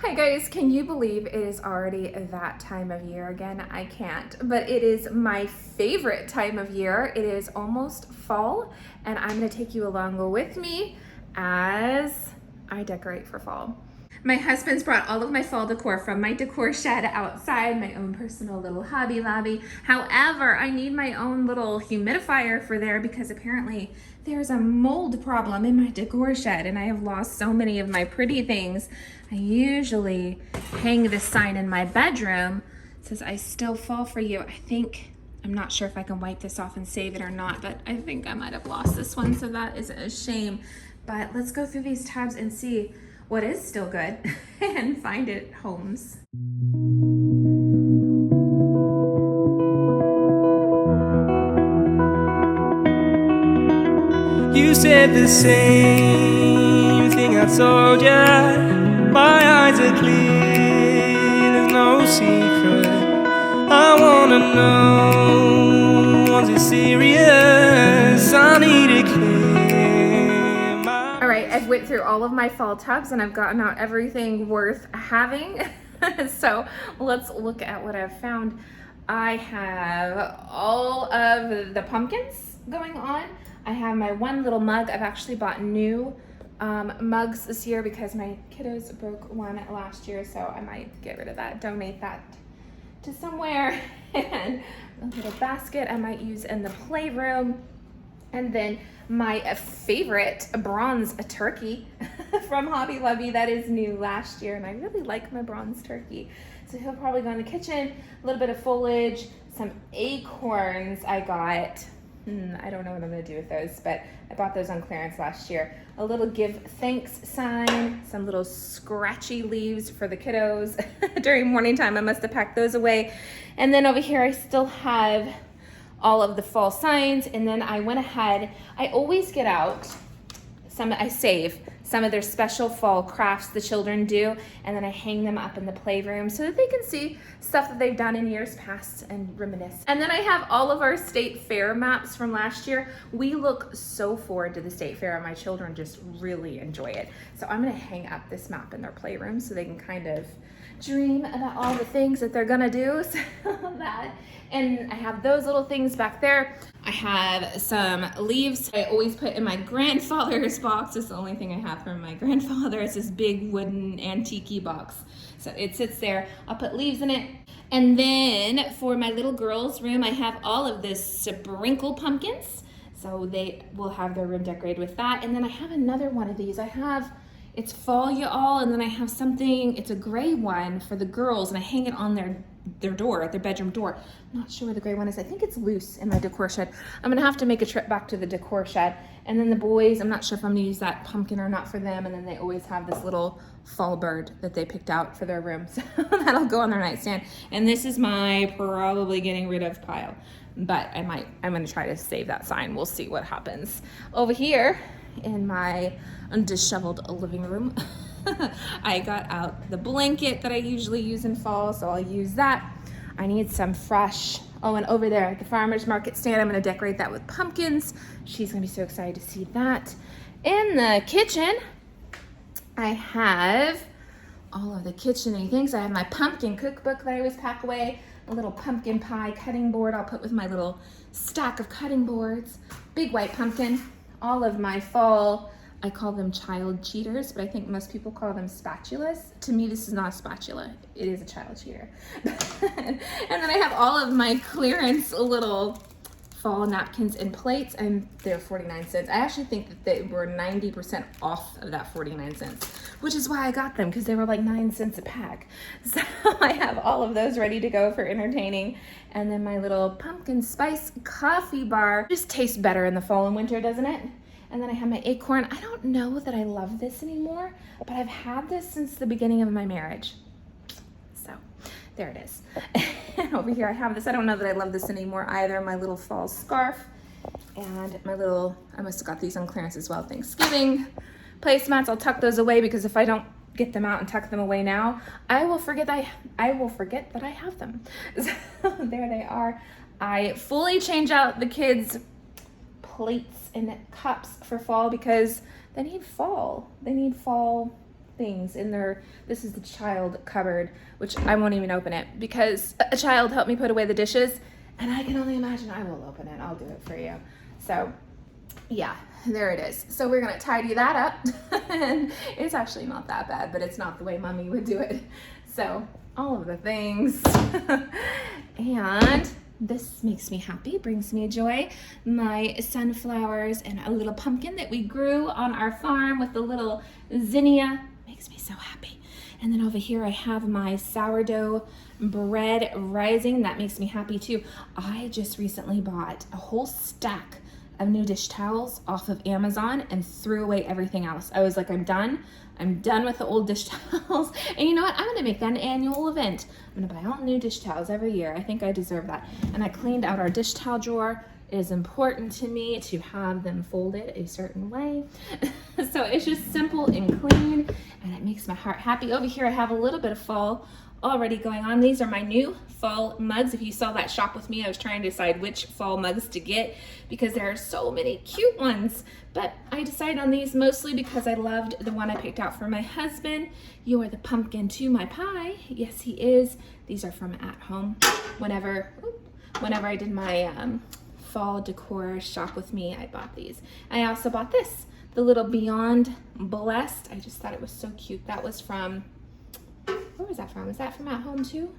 Hi guys, can you believe it is already that time of year again? I can't, but it is my favorite time of year. It is almost fall, and I'm gonna take you along with me as I decorate for fall. My husband's brought all of my fall decor from my decor shed outside, my own personal little Hobby Lobby. However, I need my own little humidifier for there because apparently there's a mold problem in my decor shed and I have lost so many of my pretty things. I usually hang this sign in my bedroom. It says, "I still fall for you." I'm not sure if I can wipe this off and save it or not, but I think I might have lost this one, so that is a shame. But let's go through these tabs and see what is still good and find it homes. You said the same thing I told ya. My eyes are clear, there's no secret. I wanna know, was it serious? I need it clear. All right, I've went through all of my fall tubs and I've gotten out everything worth having. So let's look at what I've found. I have all of the pumpkins going on. I have my one little mug. I've actually bought new mugs this year because my kiddos broke one last year, so I might get rid of that, donate that to somewhere. And a little basket I might use in the playroom. And then my favorite bronze turkey from Hobby Lobby that is new last year, and I really like my bronze turkey. So he'll probably go in the kitchen. A little bit of foliage, some acorns I got. I don't know what I'm gonna do with those, but I bought those on clearance last year. A little give thanks sign, some little scratchy leaves for the kiddos. During morning time, I must have packed those away. And then over here, I still have all of the fall signs. And then I went ahead, I always get out I save some of their special fall crafts the children do, and then I hang them up in the playroom so that they can see stuff that they've done in years past and reminisce. And then I have all of our state fair maps from last year. We look so forward to the state fair and my children just really enjoy it. So I'm gonna hang up this map in their playroom so they can kind of dream about all the things that they're gonna do. And I have those little things back there. I have some leaves I always put in my grandfather's box. It's the only thing I have from my grandfather. It's this big wooden antique box. So it sits there. I'll put leaves in it. And then for my little girls' room, I have all of this sprinkle pumpkins. So they will have their room decorated with that. And then I have another one of these. It's fall, y'all, and then I have something, it's a gray one for the girls, and I hang it on their door, their bedroom door. I'm not sure where the gray one is. I think it's loose in my decor shed. I'm gonna have to make a trip back to the decor shed. And then the boys, I'm not sure if I'm gonna use that pumpkin or not for them, and then they always have this little fall bird that they picked out for their room. So that'll go on their nightstand. And this is my probably getting rid of pile, but I'm gonna try to save that sign. We'll see what happens. Over here, in my disheveled living room, I got out the blanket that I usually use in fall, so I'll use that. I need some fresh, and over there at the farmer's market stand, I'm gonna decorate that with pumpkins. She's gonna be so excited to see that. In the kitchen, I have all of the kitchen-y things. I have my pumpkin cookbook that I always pack away, a little pumpkin pie cutting board I'll put with my little stack of cutting boards, big white pumpkin, all of my fall, I call them child cheaters, but I think most people call them spatulas. To me, this is not a spatula. It is a child cheater. And then I have all of my clearance little fall napkins and plates, and they're 49 cents. I actually think that they were 90% off of that 49 cents, which is why I got them, because they were like 9 cents a pack. So I have all of those ready to go for entertaining. And then my little pumpkin spice coffee bar just tastes better in the fall and winter, doesn't it? And then I have my acorn. I don't know that I love this anymore, but I've had this since the beginning of my marriage. So there it is. And over here I have this. I don't know that I love this anymore either. My little fall scarf and my little, I must have got these on clearance as well, Thanksgiving placemats. I'll tuck those away because if I don't get them out and tuck them away now, I will forget that I have them. So there they are. I fully change out the kids' plates and cups for fall because they need fall things in there. This is the child cupboard, which I won't even open it because a child helped me put away the dishes, and I can only imagine I will open it. I'll do it for you. So yeah, there it is. So we're gonna tidy that up. And it's actually not that bad, but it's not the way mommy would do it. So all of the things. And this makes me happy, brings me joy. My sunflowers and a little pumpkin that we grew on our farm with the little zinnia makes me so happy. And then over here I have my sourdough bread rising. That makes me happy too. I just recently bought a whole stack of new dish towels off of Amazon and threw away everything else. I was like, I'm done with the old dish towels. And you know what? I'm gonna make that an annual event. I'm gonna buy all new dish towels every year. I think I deserve that. And I cleaned out our dish towel drawer. It is important to me to have them folded a certain way. So it's just simple and clean, and it makes my heart happy. Over here I have a little bit of fall already going on. These are my new fall mugs. If you saw that shop with me, I was trying to decide which fall mugs to get because there are so many cute ones. But I decided on these mostly because I loved the one I picked out for my husband. You are the pumpkin to my pie. Yes, he is. These are from at home. Whenever I did my fall decor shop with me, I bought these. I also bought this, the little Beyond Blessed. I just thought it was so cute. That was from, where was that from? Is that from at home too?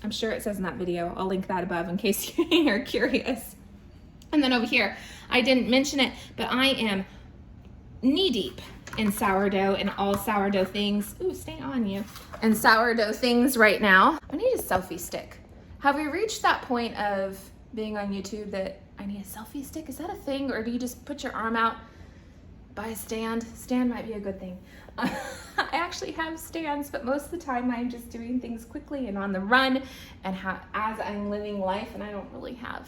I'm sure it says in that video. I'll link that above in case you're curious. And then over here, I didn't mention it, but I am knee deep in sourdough and all sourdough things. Ooh, stay on you. And sourdough things right now. I need a selfie stick. Have we reached that point of being on YouTube that I need a selfie stick? Is that a thing, or do you just put your arm out, buy a stand? Stand might be a good thing. I actually have stands, but most of the time I'm just doing things quickly and on the run, and as I'm living life, and I don't really have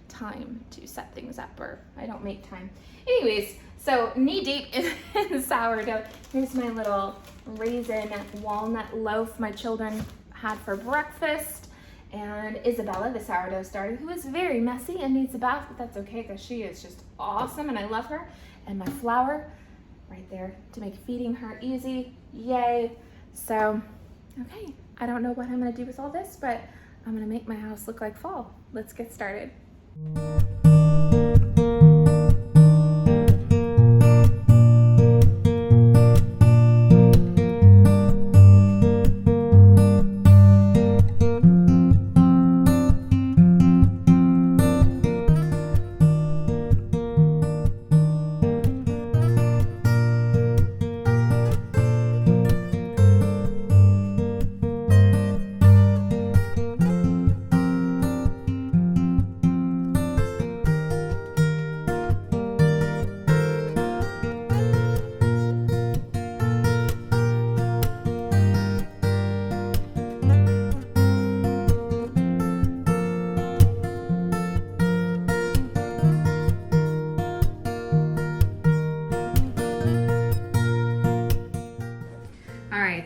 time to set things up, or I don't make time. Anyways, so knee deep in sourdough. Here's my little raisin walnut loaf my children had for breakfast. And Isabella, the sourdough starter, who is very messy and needs a bath, but that's okay because she is just awesome and I love her. And my flour right there to make feeding her easy. Yay. So, okay, I don't know what I'm gonna do with all this, but I'm gonna make my house look like fall. Let's get started.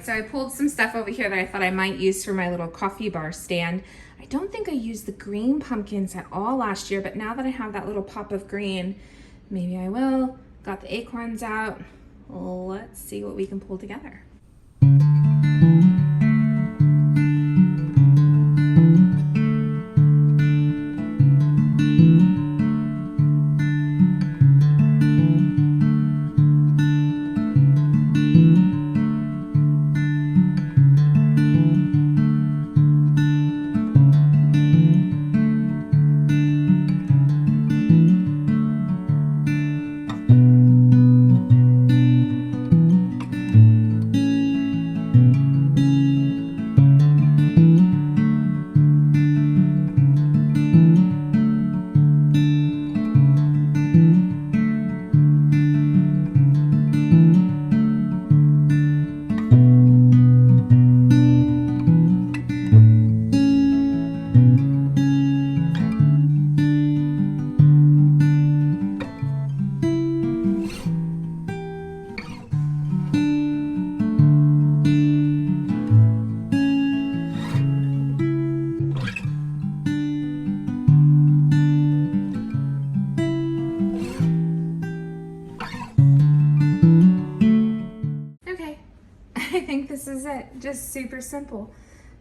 So I pulled some stuff over here that I thought I might use for my little coffee bar stand. I don't think I used the green pumpkins at all last year, but now that I have that little pop of green, maybe I will. Got the acorns out. Let's see what we can pull together. is it. Just super simple.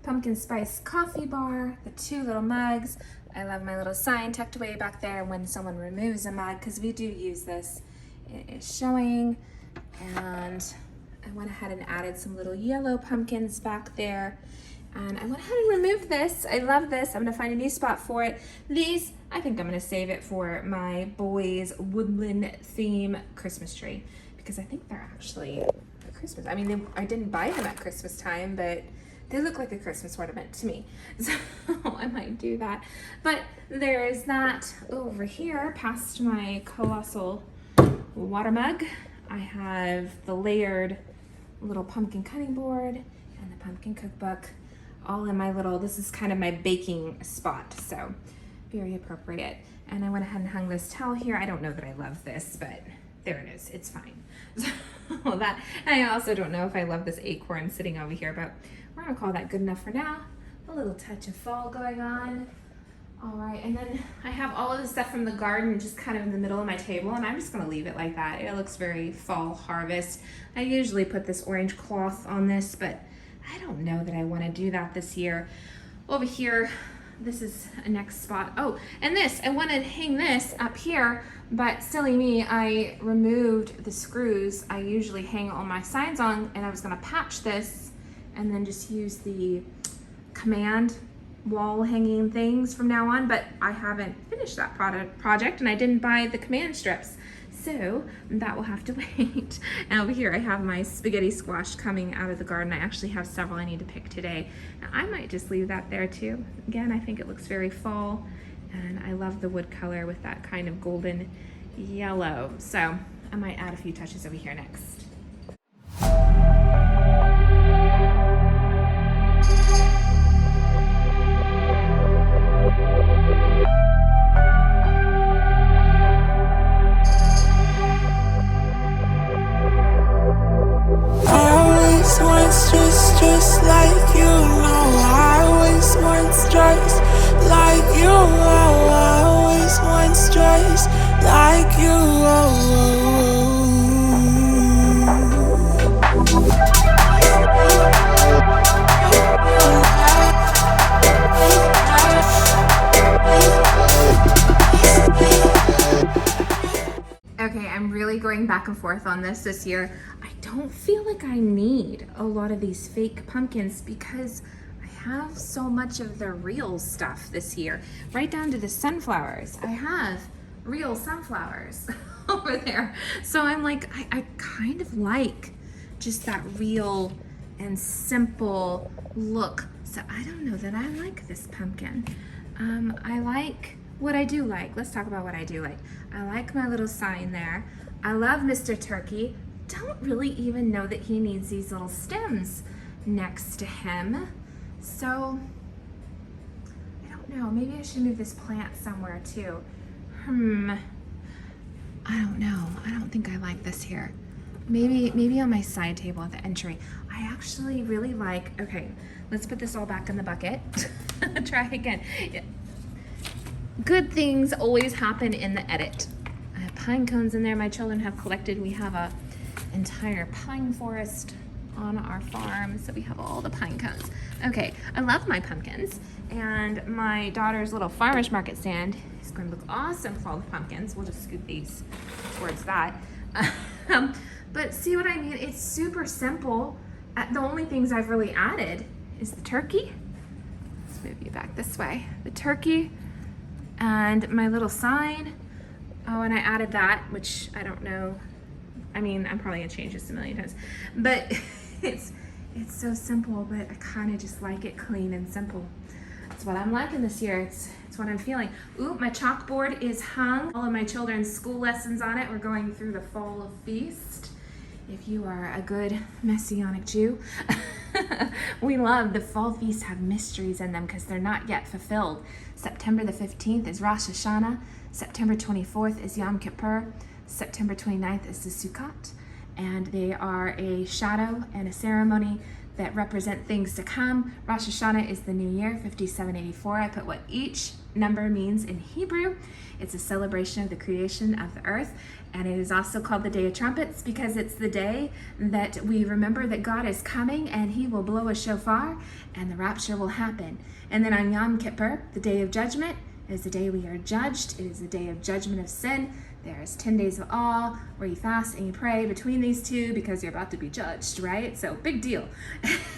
Pumpkin spice coffee bar, the 2 little mugs. I love my little sign tucked away back there when someone removes a mug, because we do use this. It is showing, and I went ahead and added some little yellow pumpkins back there. And I went ahead and removed this. I love this. I'm gonna find a new spot for it. These, I think I'm gonna save it for my boys' woodland theme Christmas tree, because I think they're actually a Christmas. I mean, I didn't buy them at Christmas time, but they look like a Christmas ornament to me. So I might do that. But there's that over here past my colossal water mug. I have the layered little pumpkin cutting board and the pumpkin cookbook all in my little, this is kind of my baking spot, so very appropriate. And I went ahead and hung this towel here. I don't know that I love this, but there it is, it's fine. So that, and I also don't know if I love this acorn sitting over here, but we're gonna call that good enough for now. A little touch of fall going on. All right, and then I have all of the stuff from the garden just kind of in the middle of my table, and I'm just gonna leave it like that. It looks very fall harvest. I usually put this orange cloth on this, but I don't know that I wanna do that this year. Over here, this is a next spot. Oh, and this, I wanted to hang this up here, but silly me, I removed the screws I usually hang all my signs on, and I was gonna patch this and then just use the command wall hanging things from now on, but I haven't finished that project and I didn't buy the command strips. So that will have to wait. And over here I have my spaghetti squash coming out of the garden. I actually have several I need to pick today. Now, I might just leave that there too. Again, I think it looks very fall, and I love the wood color with that kind of golden yellow. So I might add a few touches over here next. Just like you, no, I always want just like you, I always want just like you. Okay, I'm really going back and forth on this year. I don't feel like I need a lot of these fake pumpkins because I have so much of the real stuff this year, right down to the sunflowers. I have real sunflowers over there. So I'm like, I kind of like just that real and simple look. So I don't know that I like this pumpkin. I like what I do like. Let's talk about what I do like. I like my little sign there. I love Mr. Turkey. Don't really even know that he needs these little stems next to him. So, I don't know. Maybe I should move this plant somewhere too. I don't know. I don't think I like this here. Maybe on my side table at the entry. I actually really like, okay, let's put this all back in the bucket. Try again. Yeah. Good things always happen in the edit. I have pine cones in there my children have collected. We have a entire pine forest on our farm, so we have all the pine cones. Okay, I love my pumpkins, and my daughter's little farmer's market stand is going to look awesome with all the pumpkins. We'll just scoot these towards that. But see what I mean? It's super simple. The only things I've really added is the turkey. Let's move you back this way. The turkey and my little sign. Oh, and I added that, which I don't know. I mean, I'm probably gonna change this a million times, but it's so simple, but I kind of just like it clean and simple. That's what I'm liking this year. It's what I'm feeling. Ooh, my chalkboard is hung. All of my children's school lessons on it. We're going through the fall feast. If you are a good Messianic Jew, we love the fall feasts have mysteries in them because they're not yet fulfilled. September the 15th is Rosh Hashanah. September 24th is Yom Kippur. September 29th is the Sukkot. And they are a shadow and a ceremony that represent things to come. Rosh Hashanah is the new year, 5784. I put what each number means in Hebrew. It's a celebration of the creation of the earth, and it is also called the Day of Trumpets because it's the day that we remember that God is coming and he will blow a shofar and the rapture will happen. And then on Yom Kippur, the Day of Judgment, is the day we are judged. It is the day of judgment of sin. There's 10 days of awe where you fast and you pray between these two because you're about to be judged, right? So big deal.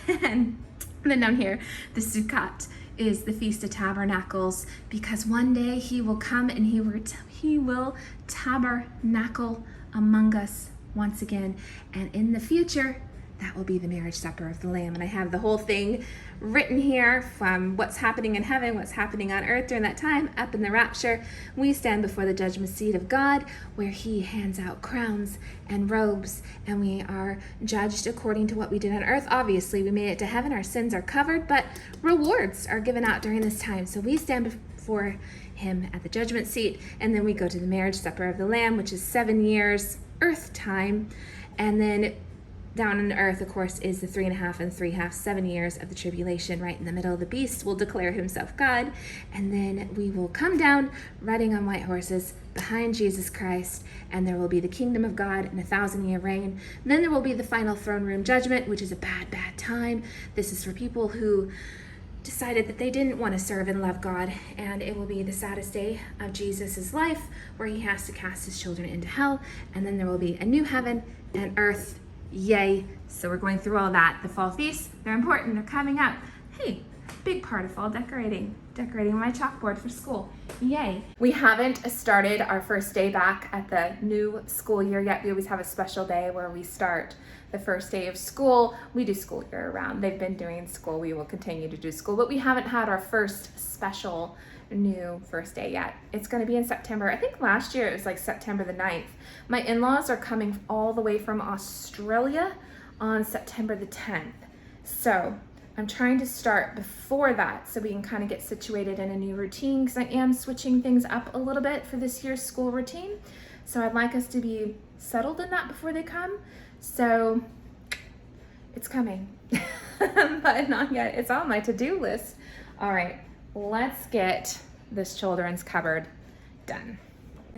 And then down here, the Sukkot is the Feast of Tabernacles because one day he will come and he will tabernacle among us once again. And in the future, that will be the marriage supper of the Lamb. And I have the whole thing written here from what's happening in heaven, what's happening on earth during that time. Up in the rapture, we stand before the judgment seat of God where he hands out crowns and robes, and we are judged according to what we did on earth. Obviously, we made it to heaven, our sins are covered, but rewards are given out during this time. So we stand before him at the judgment seat, and then we go to the marriage supper of the Lamb, which is 7 years earth time, and then down on earth, of course, is the 3.5 and 3.5, 7 years of the tribulation. Right in the middle, the beast will declare himself God, and then we will come down riding on white horses behind Jesus Christ, and there will be the kingdom of God and a 1,000-year reign. And then there will be the final throne room judgment, which is a bad, bad time. This is for people who decided that they didn't want to serve and love God, and it will be the saddest day of Jesus's life where he has to cast his children into hell, and then there will be a new heaven and earth. Yay. So we're going through all that. The fall feasts, they're important. They're coming up. Hey, big part of fall decorating my chalkboard for school. Yay. We haven't started our first day back at the new school year yet. We always have a special day where we start the first day of school. We do school year round. They've been doing school. We will continue to do school, but we haven't had our first special new first day yet. It's going to be in September. I think last year it was like September the 9th. My in-laws are coming all the way from Australia on September the 10th. So I'm trying to start before that so we can kind of get situated in a new routine because I am switching things up a little bit for this year's school routine. So I'd like us to be settled in that before they come. So it's coming, but not yet. It's on my to-do list. All right. Let's get this children's cupboard done.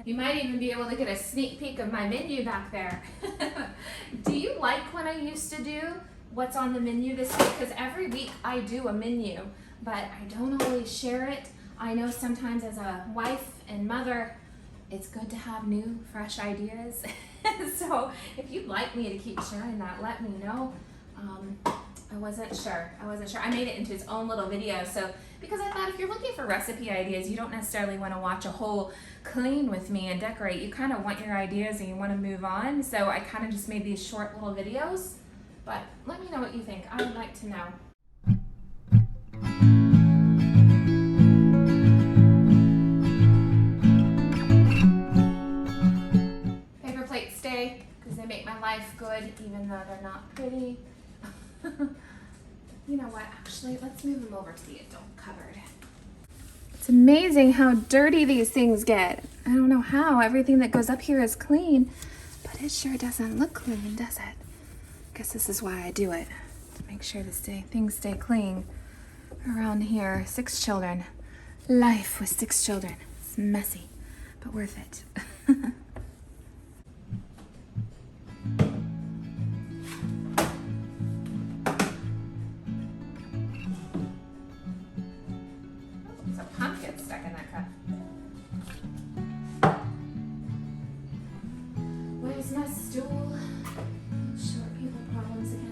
You might even be able to get a sneak peek of my menu back there. Do you like when I used to do what's on the menu this week? Because every week I do a menu, but I don't always share it. I know sometimes as a wife and mother, it's good to have new, fresh ideas. So if you'd like me to keep sharing that, let me know. I wasn't sure. I made it into its own little video. So because I thought if you're looking for recipe ideas, you don't necessarily want to watch a whole clean with me and decorate. You kind of want your ideas and you want to move on. So I kind of just made these short little videos. But let me know what you think. I would like to know. Paper plates stay because they make my life good even though they're not pretty. You know what, actually, let's move them over to the adult cupboard. It's amazing how dirty these things get. I don't know how. Everything that goes up here is clean, but it sure doesn't look clean, does it? I guess this is why I do it, to make sure things stay clean around here. 6 children. Life with 6 children. It's messy, but worth it. My stool. Short people problems again.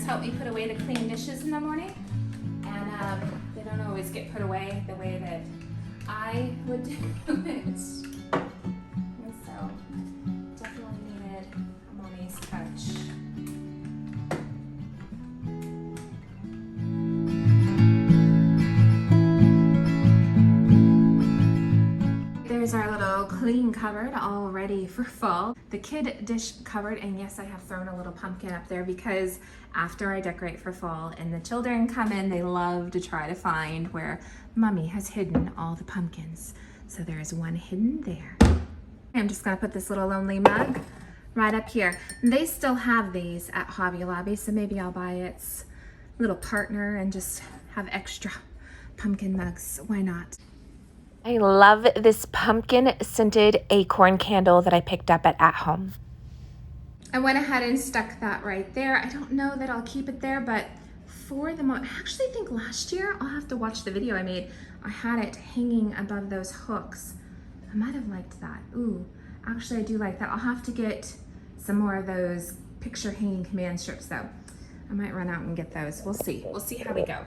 Help me put away the clean dishes in the morning, and they don't always get put away the way that I would do it. And so definitely needed a mommy's touch. all clean cupboard, all ready for fall. The kid dish cupboard, and yes, I have thrown a little pumpkin up there because after I decorate for fall and the children come in, they love to try to find where Mommy has hidden all the pumpkins. So there is one hidden there. I'm just gonna put this little lonely mug right up here. They still have these at Hobby Lobby, so maybe I'll buy its little partner and just have extra pumpkin mugs. Why not? I love this pumpkin scented acorn candle that I picked up at Home. I went ahead and stuck that right there. I don't know that I'll keep it there, but for the moment, I actually think last year, I'll have to watch the video I made, I had it hanging above those hooks. I might have liked that. Ooh, actually I do like that. I'll have to get some more of those picture hanging command strips though. I might run out and get those. We'll see. We'll see how we go.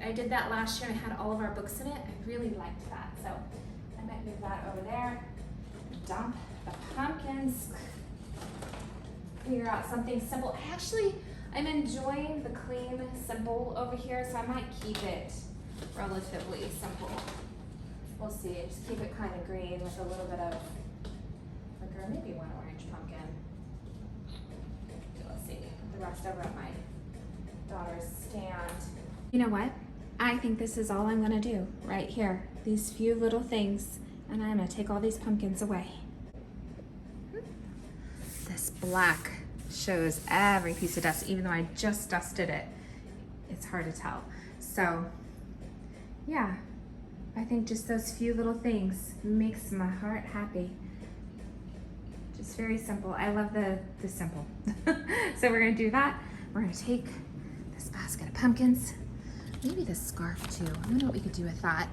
I did that last year and I had all of our books in it. I really liked that. So I might move that over there. Dump the pumpkins. Figure out something simple. I'm enjoying the clean, simple over here, so I might keep it relatively simple. We'll see. Just keep it kind of green with a little bit of flicker, maybe one orange pumpkin. Let's see. Put the rest over at my daughter's stand. You know what? I think this is all I'm gonna do right here. These few little things, and I'm gonna take all these pumpkins away. This black shows every piece of dust, even though I just dusted it. It's hard to tell. So, yeah, I think just those few little things makes my heart happy. Just very simple. I love the simple. So we're gonna do that. We're gonna take this basket of pumpkins, maybe this scarf too. I wonder what we could do with that.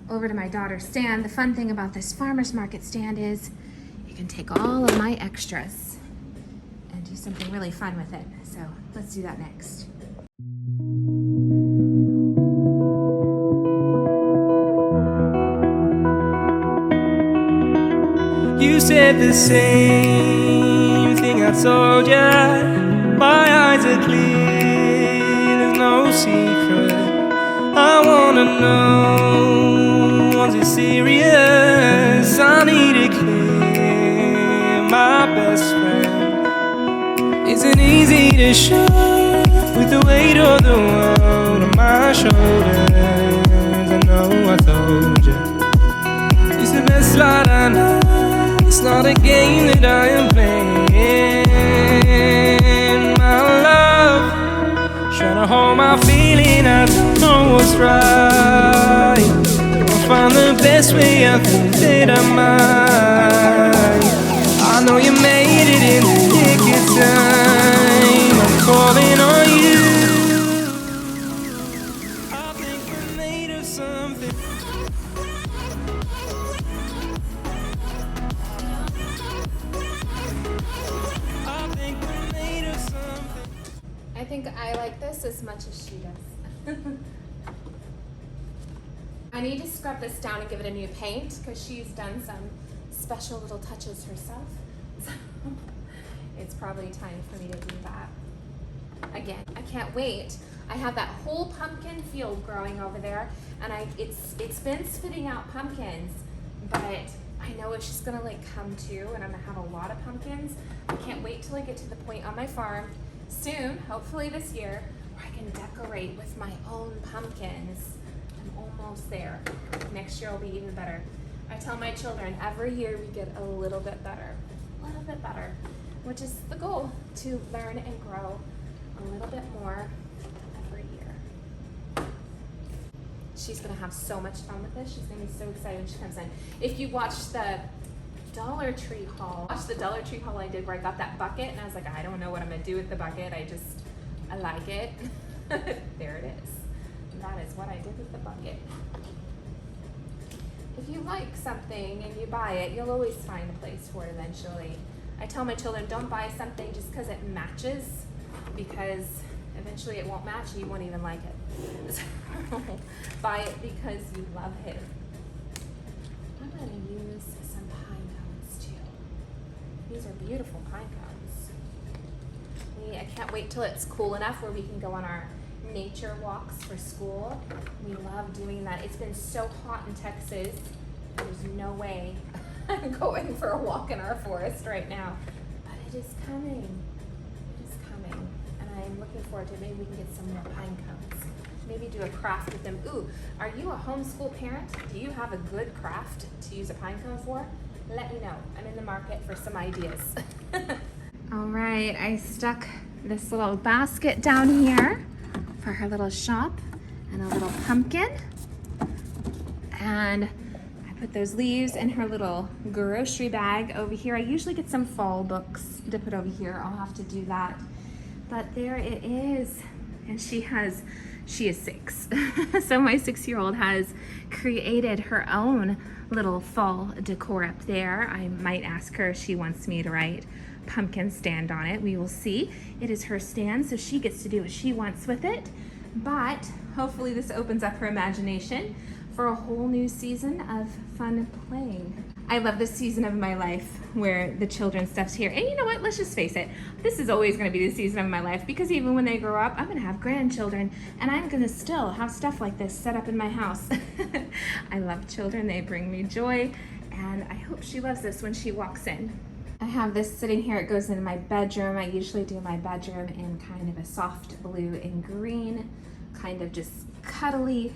Over to my daughter's stand. The fun thing about this farmer's market stand is you can take all of my extras and do something really fun with it. So let's do that next. You said the same thing I told ya. My eyes are clear, there's no secret. I wanna know, was it serious? I need it clear, my best friend. Isn't easy to show with the weight of the world on my shoulders. I know I told you, it's the best light I know. It's not a game that I am playing. My love, trying to hold my feeling, I don't know what's right. I'll find the best way, I think that I might. I know you made it in the nick of time. I'm calling on you. I think we're made of something. I think I like this as much as she does. I need to scrub this down and give it a new paint because she's done some special little touches herself. So it's probably time for me to do that again. I can't wait. I have that whole pumpkin field growing over there, and it's been spitting out pumpkins, but I know it's just gonna like come to, and I'm gonna have a lot of pumpkins. I can't wait till I get to the point on my farm soon, hopefully this year, where I can decorate with my own pumpkins. I'm almost there. Next year will be even better. I tell my children every year we get a little bit better, which is the goal, to learn and grow a little bit more every year. She's gonna have so much fun with this. She's gonna be so excited when she comes in. If you watch the Dollar Tree haul, I did where I got that bucket and I was like, I don't know what I'm gonna do with the bucket. I like it. There it is. That is what I did with the bucket. If you like something and you buy it, you'll always find a place for it eventually. I tell my children, don't buy something just because it matches, because eventually it won't match and you won't even like it. So buy it because you love it. I'm going to use some pine cones too. These are beautiful pine cones. I can't wait till it's cool enough where we can go on our nature walks for school. We love doing that. It's been so hot in Texas. There's no way I'm going for a walk in our forest right now. But it is coming. It is coming. And I'm looking forward to it. Maybe we can get some more pine cones. Maybe do a craft with them. Ooh, are you a homeschool parent? Do you have a good craft to use a pine cone for? Let me know. I'm in the market for some ideas. All right, I stuck this little basket down here for her little shop and a little pumpkin. And I put those leaves in her little grocery bag over here. I usually get some fall books to put over here. I'll have to do that. But there it is. And she is 6. So my 6-year-old has created her own little fall decor up there. I might ask her if she wants me to write pumpkin stand on it. We will see. It is her stand, so she gets to do what she wants with it. But hopefully this opens up her imagination for a whole new season of fun playing. I love this season of my life where the children's stuff's here. And you know what? Let's just face it. This is always going to be the season of my life, because even when they grow up, I'm going to have grandchildren and I'm going to still have stuff like this set up in my house. I love children. They bring me joy, and I hope she loves this when she walks in. I have this sitting here. It goes into my bedroom. I usually do my bedroom in kind of a soft blue and green, kind of just cuddly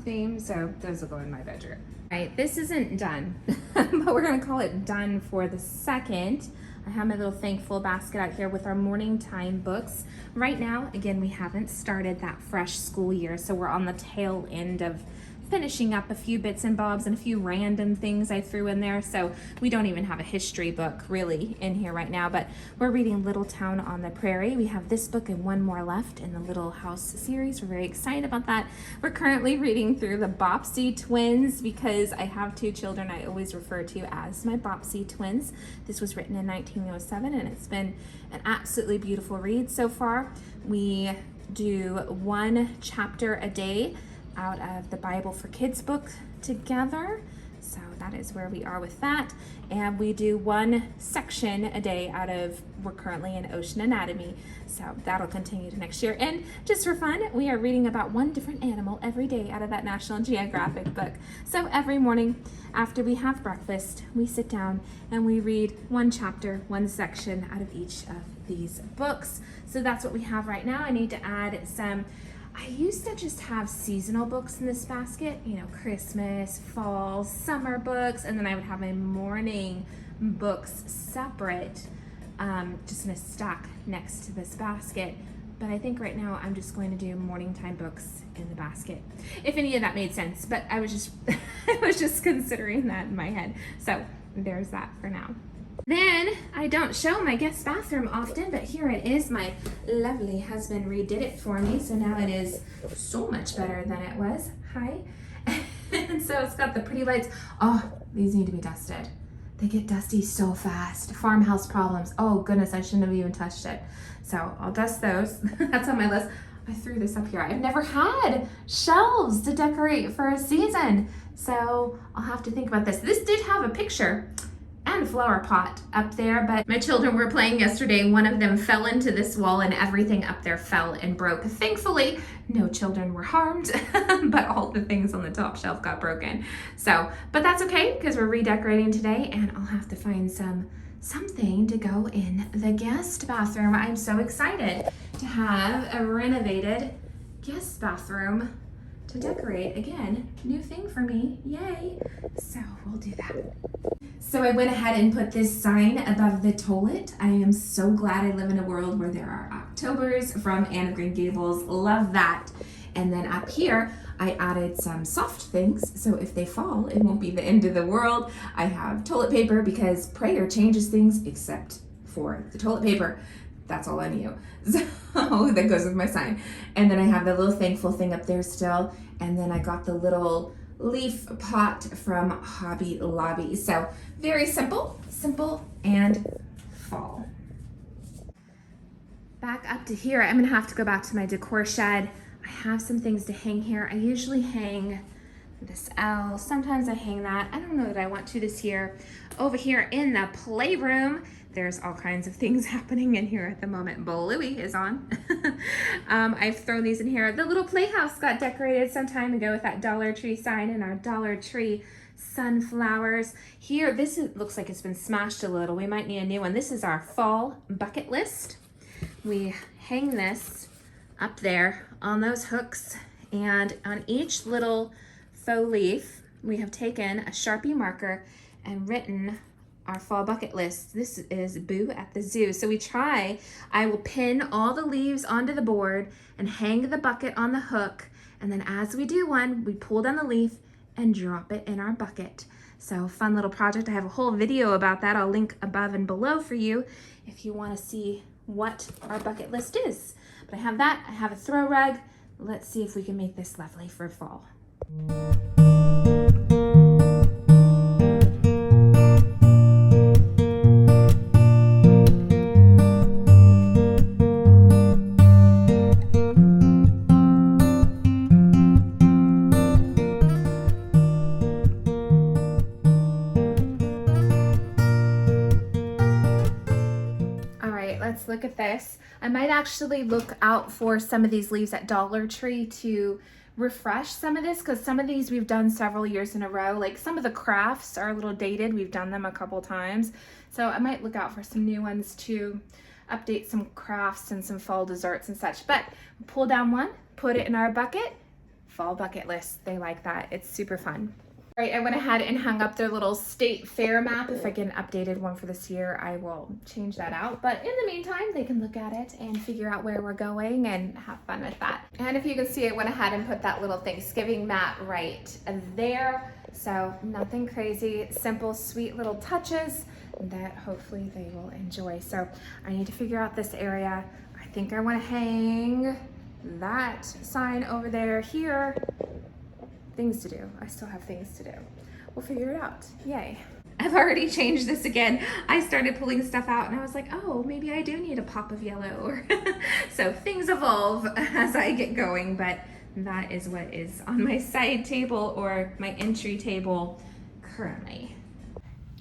theme. So those will go in my bedroom. All right, this isn't done, but we're gonna call it done for the second. I have my little thankful basket out here with our morning time books. Right now, again, we haven't started that fresh school year, so we're on the tail end of finishing up a few bits and bobs and a few random things I threw in there. So we don't even have a history book really in here right now, but we're reading Little Town on the Prairie. We have this book and one more left in the Little House series. We're very excited about that. We're currently reading through the Bobbsey twins because I have 2 children I always refer to as my Bobbsey twins. This was written in 1907 and it's been an absolutely beautiful read so far. We do 1 chapter a day out of the Bible for Kids book together. So that is where we are with that. And we do 1 section a day out of, we're currently in Ocean Anatomy. So that'll continue to next year. And just for fun, we are reading about 1 different animal every day out of that National Geographic book. So every morning after we have breakfast, we sit down and we read 1 chapter, 1 section out of each of these books. So that's what we have right now. I need to add some, I used to just have seasonal books in this basket, you know, Christmas, fall, summer books, and then I would have my morning books separate, just in a stack next to this basket. But I think right now I'm just going to do morning time books in the basket, if any of that made sense. But I was just I was just considering that in my head. So there's that for now. Then I don't show my guest bathroom often, but here it is. My lovely husband redid it for me, so now it is so much better than it was. Hi. And so it's got the pretty lights. Oh, these need to be dusted. They get dusty so fast. Farmhouse problems. Oh goodness, I shouldn't have even touched it. So I'll dust those. That's on my list. I threw this up here. I've never had shelves to decorate for a season, so I'll have to think about this. This did have a picture and a flower pot up there, but my children were playing yesterday. One of them fell into this wall and everything up there fell and broke. Thankfully, no children were harmed, but all the things on the top shelf got broken. So, but that's okay because we're redecorating today and I'll have to find something to go in the guest bathroom. I'm so excited to have a renovated guest bathroom to decorate. Again, new thing for me, yay. So we'll do that. So I went ahead and put this sign above the toilet. I am so glad I live in a world where there are Octobers from Anne of Green Gables. Love that. And then up here, I added some soft things, so if they fall, it won't be the end of the world. I have toilet paper because prayer changes things except for the toilet paper. That's all I knew. So that goes with my sign. And then I have the little thankful thing up there still. And then I got the little leaf pot from Hobby Lobby. So very simple and fall. Back up to here, I'm gonna have to go back to my decor shed. I have some things to hang here. I usually hang this L. Sometimes I hang that. I don't know that I want to this year. Over here in the playroom, there's all kinds of things happening in here at the moment. Bluey is on. I've thrown these in here. The little playhouse got decorated some time ago with that Dollar Tree sign and our Dollar Tree sunflowers. Here, looks like it's been smashed a little. We might need a new one. This is our fall bucket list. We hang this up there on those hooks, and on each little faux leaf, we have taken a Sharpie marker and written our fall bucket list. This is Boo at the Zoo. So I will pin all the leaves onto the board and hang the bucket on the hook. And then as we do one, we pull down the leaf and drop it in our bucket. So fun little project. I have a whole video about that. I'll link above and below for you if you want to see what our bucket list is. But I have that. I have a throw rug. Let's see if we can make this lovely for fall. Let's look at this. I might actually look out for some of these leaves at Dollar Tree to refresh some of this, because some of these we've done several years in a row. Like some of the crafts are a little dated. We've done them a couple times. So I might look out for some new ones to update some crafts and some fall desserts and such. But pull down one, put it in our bucket. Fall bucket list. They like that. It's super fun. All right, I went ahead and hung up their little state fair map. If I get an updated one for this year, I will change that out. But in the meantime, they can look at it and figure out where we're going and have fun with that. And if you can see, I went ahead and put that little Thanksgiving mat right there. So nothing crazy, simple, sweet little touches that hopefully they will enjoy. So I need to figure out this area. I think I want to hang that sign over there. Here. Things to do. I still have things to do. We'll figure it out. Yay. I've already changed this again. I started pulling stuff out and I was like, oh, maybe I do need a pop of yellow. So things evolve as I get going, but that is what is on my side table or my entry table currently.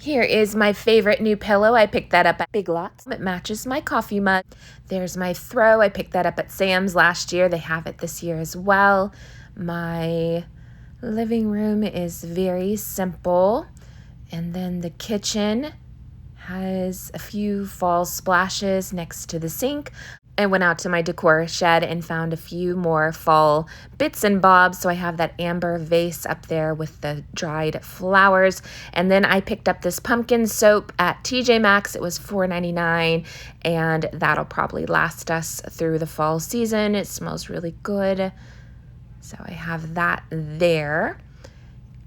Here is my favorite new pillow. I picked that up at Big Lots. It matches my coffee mug. There's my throw. I picked that up at Sam's last year. They have it this year as well. My living room is very simple, and then the kitchen has a few fall splashes next to the sink. I went out to my decor shed and found a few more fall bits and bobs, so I have that amber vase up there with the dried flowers. And then I picked up this pumpkin soap at TJ Maxx. It was $4.99, and that'll probably last us through the fall season. It smells really good. So I have that there.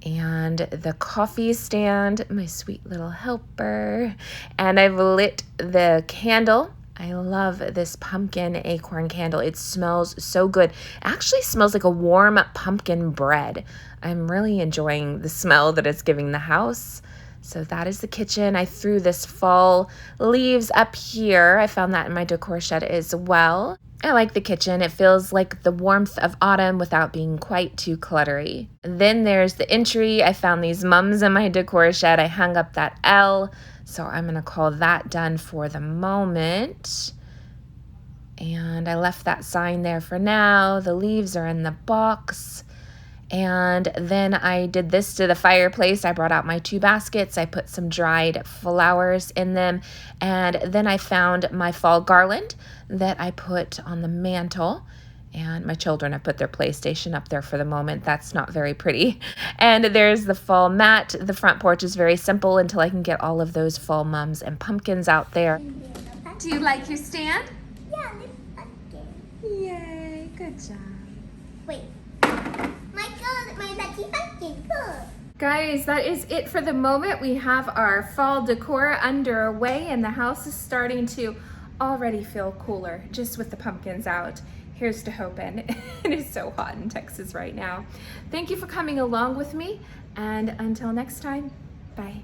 And the coffee stand, my sweet little helper. And I've lit the candle. I love this pumpkin acorn candle. It smells so good. It actually smells like a warm pumpkin bread. I'm really enjoying the smell that it's giving the house. So that is the kitchen. I threw this fall leaves up here. I found that in my decor shed as well. I like the kitchen. It feels like the warmth of autumn without being quite too cluttery. Then there's the entry. I found these mums in my decor shed. I hung up that L, so I'm going to call that done for the moment. And I left that sign there for now. The leaves are in the box. And then I did this to the fireplace. I brought out my 2 baskets. I put some dried flowers in them. And then I found my fall garland that I put on the mantle. And my children have put their PlayStation up there for the moment. That's not very pretty. And there's the fall mat. The front porch is very simple until I can get all of those fall mums and pumpkins out there. Do you like your stand? Yeah, it's pumpkin. Yay, good job. Wait. My lucky pumpkin. Cool. Guys, that is it for the moment. We have our fall decor underway and the house is starting to already feel cooler just with the pumpkins out here's to hoping. It is so hot in Texas right now. Thank you for coming along with me, and until next time, bye.